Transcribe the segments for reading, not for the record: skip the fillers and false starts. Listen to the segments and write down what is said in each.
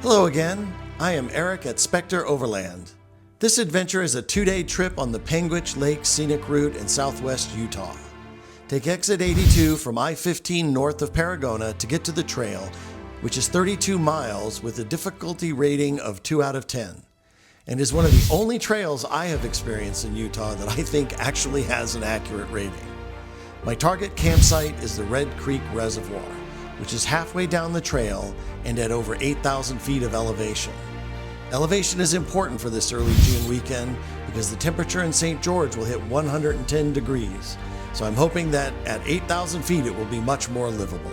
Hello again, I am Eric at Spectre Overland. This adventure is a 2-day trip on the Panguitch Lake Scenic Route in southwest Utah. Take exit 82 from I-15 north of Pangorah to get to the trail, which is 32 miles with a difficulty rating of 2 out of 10, and is one of the only trails I have experienced in Utah that I think actually has an accurate rating. My target campsite is the Red Creek Reservoir, which is halfway down the trail and at over 8,000 feet of elevation. Elevation is important for this early June weekend because the temperature in St. George will hit 110 degrees, so I'm hoping that at 8,000 feet it will be much more livable.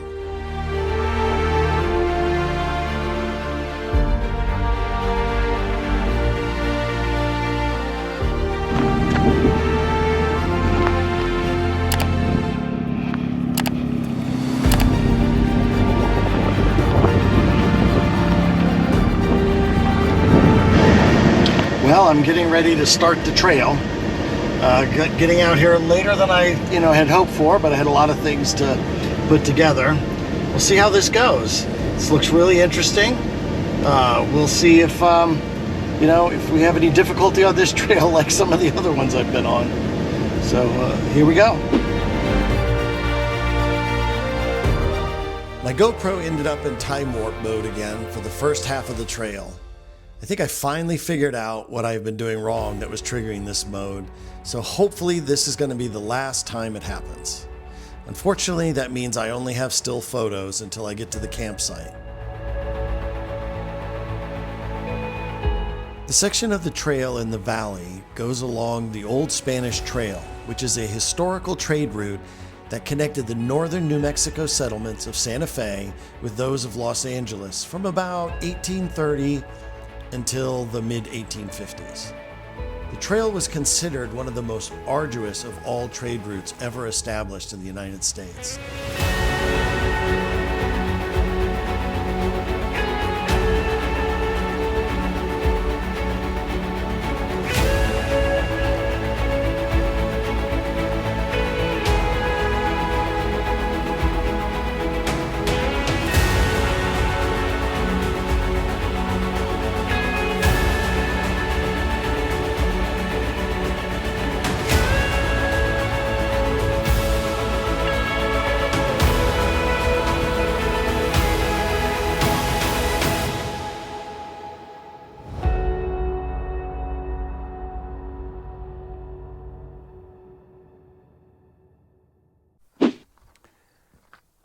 Well, I'm getting ready to start the trail. Getting out here later than I had hoped for, but I had a lot of things to put together. We'll see how this goes. This looks really interesting. We'll see if if we have any difficulty on this trail like some of the other ones I've been on. So here we go. My GoPro ended up in time warp mode again for the first half of the trail. I think I finally figured out what I've been doing wrong that was triggering this mode, so hopefully this is going to be the last time it happens. Unfortunately, that means I only have still photos until I get to the campsite. The section of the trail in the valley goes along the Old Spanish Trail, which is a historical trade route that connected the northern New Mexico settlements of Santa Fe with those of Los Angeles from about 1830 until the mid-1850s. The trail was considered one of the most arduous of all trade routes ever established in the United States.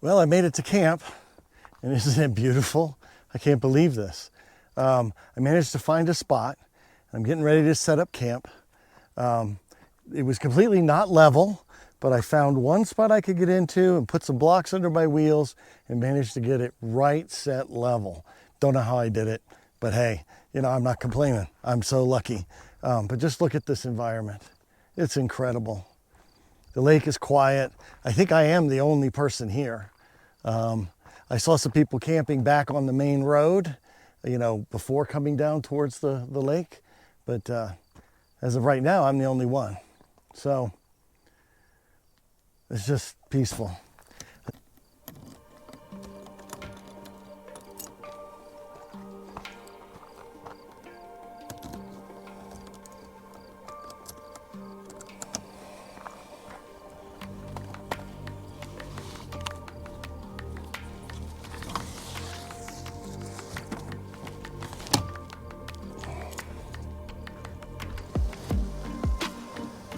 Well, I made it to camp, and isn't it beautiful? I can't believe this. I managed to find a spot. I'm getting ready to set up camp. It was completely not level, but I found one spot I could get into and put some blocks under my wheels and managed to get it right set level. Don't know how I did it, but hey, I'm not complaining. I'm so lucky. But just look at this environment. It's incredible. The lake is quiet. I think I am the only person here. I saw some people camping back on the main road, before coming down towards the lake. But as of right now, I'm the only one. So it's just peaceful.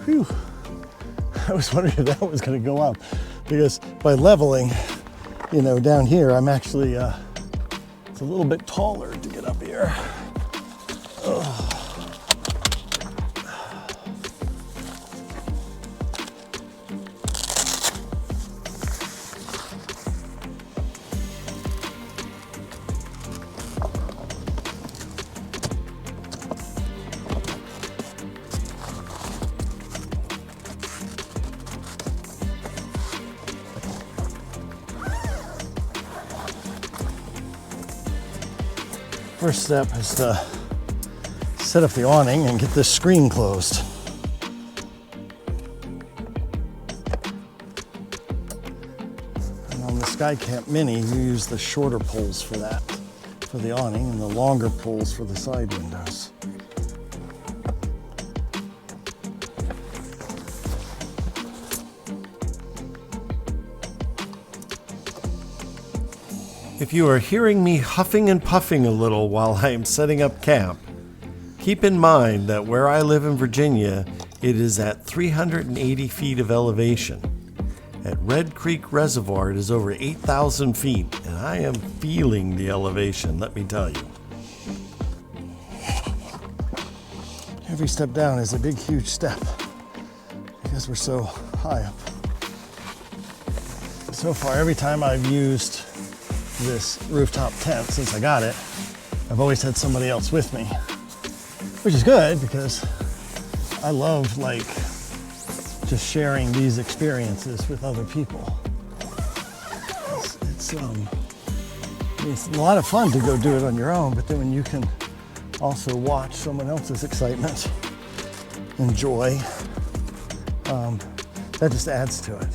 Whew. I was wondering if that was going to go up, because by leveling, down here, I'm actually, it's a little bit taller to get up here. Ugh. First step is to set up the awning and get this screen closed. And on the Sky Camp Mini, you use the shorter poles for that, for the awning and the longer poles for the side windows. If you are hearing me huffing and puffing a little while I am setting up camp, keep in mind that where I live in Virginia, it is at 380 feet of elevation. At Red Creek Reservoir, it is over 8,000 feet, and I am feeling the elevation, let me tell you. Every step down is a big, huge step because we're so high up. So far, every time I've used this rooftop tent since I got it, I've always had somebody else with me, which is good because I love just sharing these experiences with other people. It's a lot of fun to go do it on your own, but then when you can also watch someone else's excitement and joy, that just adds to it.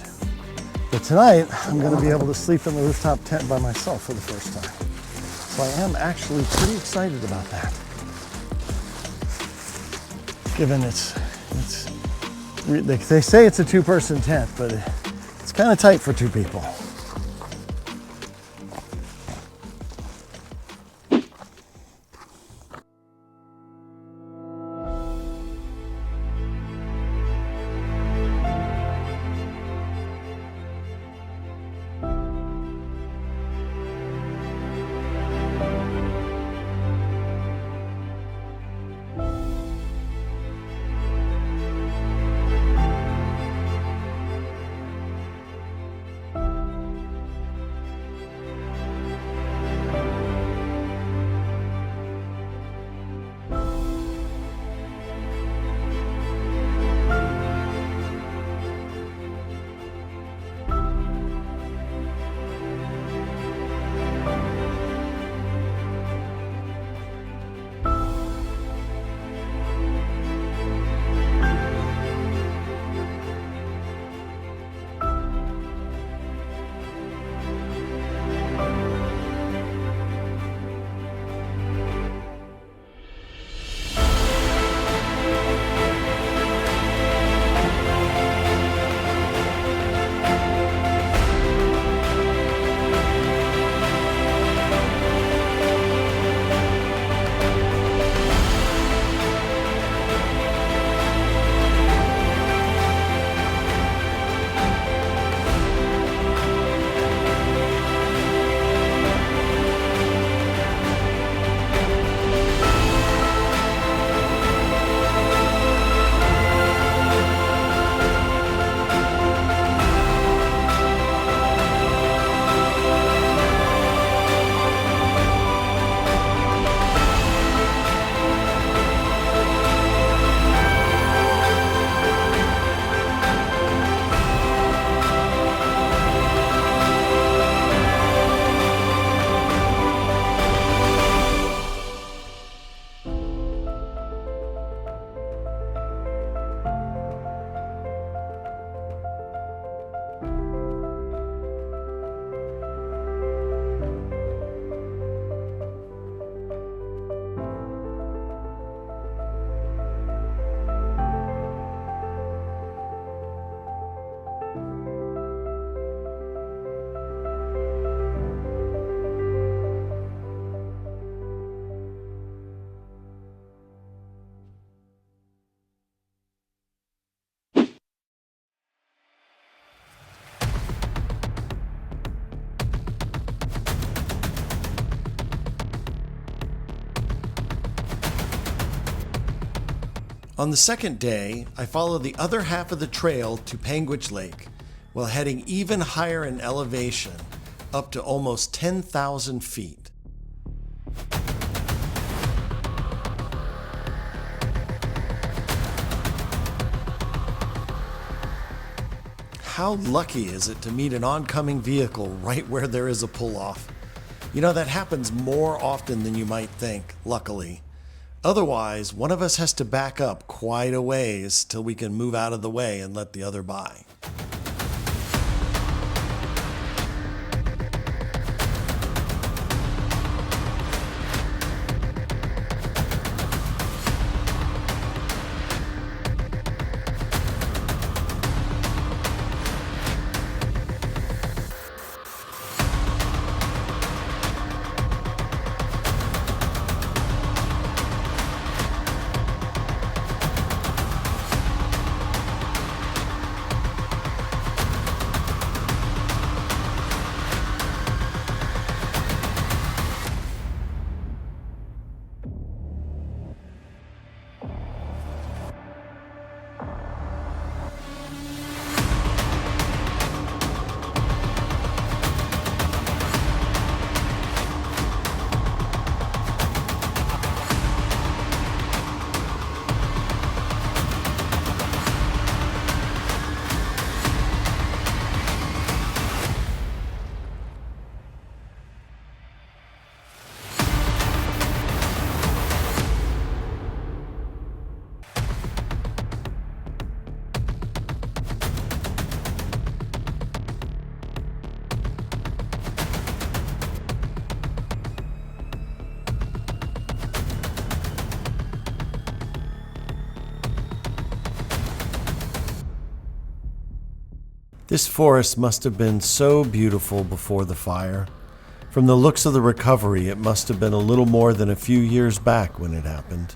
But tonight, I'm going to be able to sleep in the rooftop tent by myself for the first time. So I am actually pretty excited about that. Given they say it's a two-person tent, but it's kind of tight for two people. On the second day, I followed the other half of the trail to Panguitch Lake while heading even higher in elevation, up to almost 10,000 feet. How lucky is it to meet an oncoming vehicle right where there is a pull-off? You know, that happens more often than you might think, luckily. Otherwise, one of us has to back up quite a ways till we can move out of the way and let the other by. This forest must have been so beautiful before the fire. From the looks of the recovery, it must have been a little more than a few years back when it happened.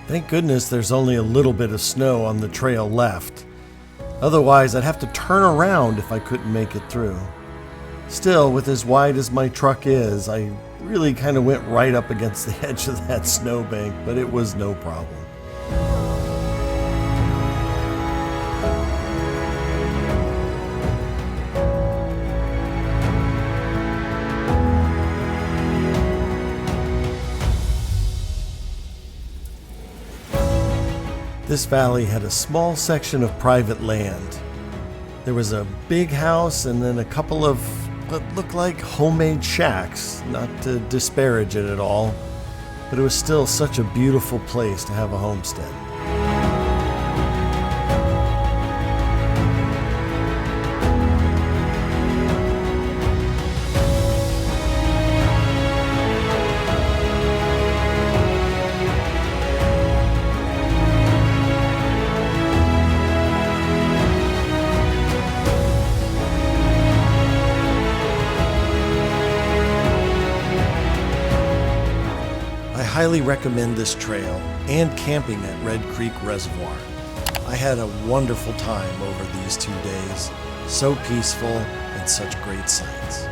Thank goodness there's only a little bit of snow on the trail left. Otherwise, I'd have to turn around if I couldn't make it through. Still, with as wide as my truck is, I really kind of went right up against the edge of that snowbank, but it was no problem. This valley had a small section of private land. There was a big house and then a couple of what looked like homemade shacks, not to disparage it at all, but it was still such a beautiful place to have a homestead. I highly recommend this trail and camping at Red Creek Reservoir. I had a wonderful time over these 2 days, so peaceful and such great sights.